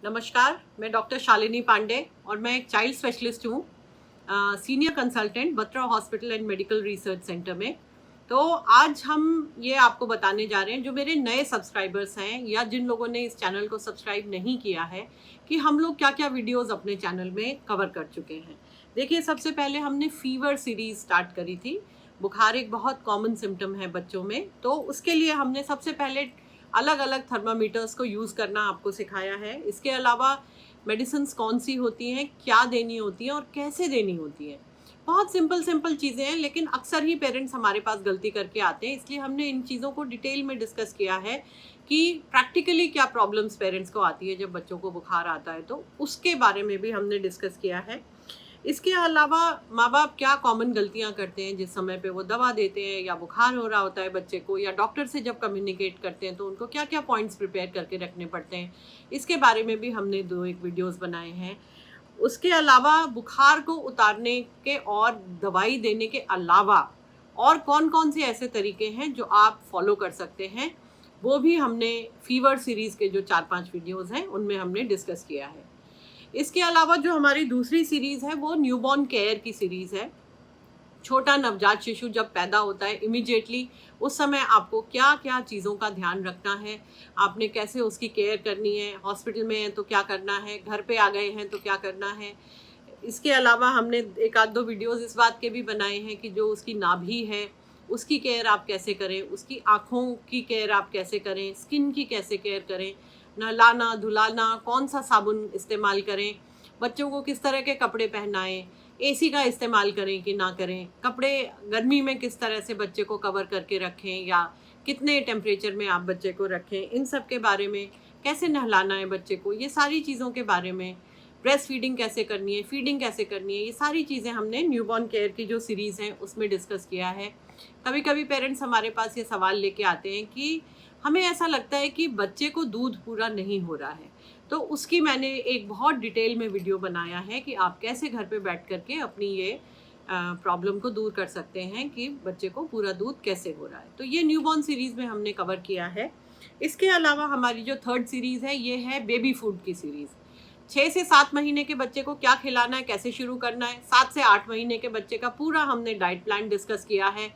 नमस्कार, मैं डॉक्टर शालिनी पांडे और मैं एक चाइल्ड स्पेशलिस्ट हूँ, senior consultant Batra hospital and medical research centre में। तो आज हम ये आपको बताने जा रहे हैं, जो मेरे नए सब्सक्राइबर्स हैं या जिन लोगों ने इस चैनल को सब्सक्राइब नहीं किया है, कि हम लोग क्या क्या वीडियोस अपने चैनल में कवर कर चुके हैं। देखिए, सबसे पहले हमने फीवर सीरीज स्टार्ट करी थी। बुखार एक बहुत कॉमन सिम्टम है बच्चों में, तो उसके लिए हमने सबसे पहले अलग अलग थर्मामीटर्स को यूज़ करना आपको सिखाया है। इसके अलावा मेडिसिन्स कौन सी होती हैं, क्या देनी होती हैं और कैसे देनी होती हैं। बहुत सिंपल चीज़ें हैं, लेकिन अक्सर ही पेरेंट्स हमारे पास गलती करके आते हैं। इसलिए हमने इन चीज़ों को डिटेल में डिस्कस किया है कि प्रैक्टिकली क्या प्रॉब्लम्स पेरेंट्स को आती है जब बच्चों को बुखार आता है, तो उसके बारे में भी हमने डिस्कस किया है। इसके अलावा माँ बाप क्या कॉमन गलतियाँ करते हैं जिस समय पे वो दवा देते हैं या बुखार हो रहा होता है बच्चे को, या डॉक्टर से जब कम्युनिकेट करते हैं तो उनको क्या क्या पॉइंट्स प्रिपेयर करके रखने पड़ते हैं, इसके बारे में भी हमने 2-1 वीडियोस बनाए हैं। उसके अलावा बुखार को उतारने के और दवाई देने के अलावा और कौन कौन से ऐसे तरीके हैं जो आप फॉलो कर सकते हैं, वो भी हमने फीवर सीरीज़ के जो 4-5 वीडियोज़ हैं उनमें हमने डिस्कस किया है। इसके अलावा जो हमारी दूसरी सीरीज़ है वो न्यूबॉर्न केयर की सीरीज़ है। छोटा नवजात शिशु जब पैदा होता है इमीडिएटली उस समय आपको क्या क्या चीज़ों का ध्यान रखना है, आपने कैसे उसकी केयर करनी है, हॉस्पिटल में है तो क्या करना है, घर पे आ गए हैं तो क्या करना है। इसके अलावा हमने 1-2 वीडियोज़ इस बात के भी बनाए हैं कि जो उसकी नाभि है उसकी केयर आप कैसे करें, उसकी आँखों की केयर आप कैसे करें, स्किन की कैसे केयर करें, नहलाना धुलाना, कौन सा साबुन इस्तेमाल करें, बच्चों को किस तरह के कपड़े पहनाएं, एसी का इस्तेमाल करें कि ना करें, कपड़े गर्मी में किस तरह से बच्चे को कवर करके रखें या कितने टेम्परेचर में आप बच्चे को रखें, इन सब के बारे में, कैसे नहलाना है बच्चे को, ये सारी चीज़ों के बारे में, ब्रेस्ट फीडिंग कैसे करनी है, फीडिंग कैसे करनी है, ये सारी चीज़ें हमने न्यूबॉर्न केयर की जो सीरीज़ है उसमें डिस्कस किया है। कभी कभी पेरेंट्स हमारे पास ये सवाल लेके आते हैं कि हमें ऐसा लगता है कि बच्चे को दूध पूरा नहीं हो रहा है, तो उसकी मैंने एक बहुत डिटेल में वीडियो बनाया है कि आप कैसे घर पे बैठ करके अपनी ये प्रॉब्लम को दूर कर सकते हैं कि बच्चे को पूरा दूध कैसे हो रहा है। तो ये न्यूबॉर्न सीरीज़ में हमने कवर किया है। इसके अलावा हमारी जो थर्ड सीरीज़ है ये है बेबी फूड की सीरीज़। 6 से 7 महीने के बच्चे को क्या खिलाना है, कैसे शुरू करना है, 7 से 8 महीने के बच्चे का पूरा हमने डाइट प्लान डिस्कस किया है।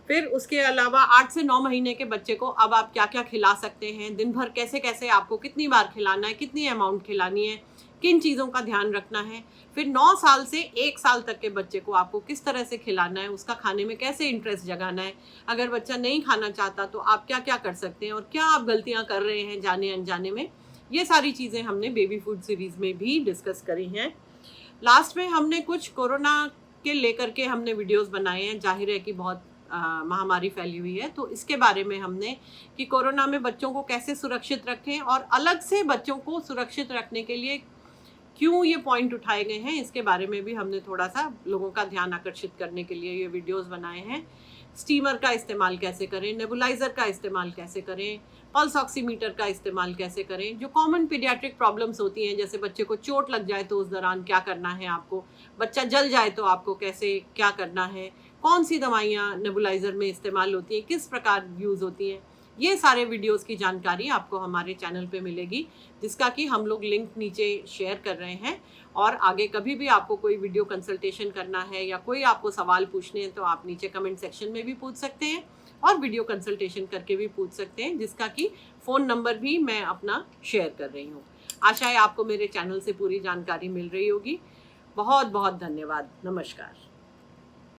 फिर उसके अलावा 8 से 9 महीने के बच्चे को अब आप क्या क्या खिला सकते हैं, दिन भर कैसे कैसे आपको कितनी बार खिलाना है, कितनी अमाउंट खिलानी है, किन चीज़ों का ध्यान रखना है। फिर 9 साल से 1 साल तक के बच्चे को आपको किस तरह से खिलाना है, उसका खाने में कैसे इंटरेस्ट जगाना है, अगर बच्चा नहीं खाना चाहता तो आप क्या क्या कर सकते हैं और क्या आप गलतियाँ कर रहे हैं जाने अनजाने में, ये सारी चीज़ें हमने बेबी फूड सीरीज़ में भी डिस्कस करी हैं। लास्ट में हमने कुछ कोरोना के लेकर के हमने वीडियोस बनाए हैं। जाहिर है कि बहुत महामारी फैली हुई है, तो इसके बारे में हमने कि कोरोना में बच्चों को कैसे सुरक्षित रखें और अलग से बच्चों को सुरक्षित रखने के लिए क्यों ये पॉइंट उठाए गए हैं, इसके बारे में भी हमने थोड़ा सा लोगों का ध्यान आकर्षित करने के लिए ये वीडियोस बनाए हैं। स्टीमर का इस्तेमाल कैसे करें, नेबुलाइज़र का इस्तेमाल कैसे करें, पल्स ऑक्सीमीटर का इस्तेमाल कैसे करें, जो कॉमन पीडियाट्रिक प्रॉब्लम्स होती हैं, जैसे बच्चे को चोट लग जाए तो उस दौरान क्या करना है आपको, बच्चा जल जाए तो आपको कैसे क्या करना है, कौन सी दवाइयाँ नेबुलाइज़र में इस्तेमाल होती हैं, किस प्रकार यूज़ होती हैं, ये सारे वीडियोस की जानकारी आपको हमारे चैनल पे मिलेगी, जिसका कि हम लोग लिंक नीचे शेयर कर रहे हैं। और आगे कभी भी आपको कोई वीडियो कंसल्टेशन करना है या कोई आपको सवाल पूछने हैं तो आप नीचे कमेंट सेक्शन में भी पूछ सकते हैं और वीडियो कंसल्टेशन करके भी पूछ सकते हैं, जिसका कि फ़ोन नंबर भी मैं अपना शेयर कर रही हूँ। आशा है आपको मेरे चैनल से पूरी जानकारी मिल रही होगी। बहुत बहुत धन्यवाद। नमस्कार।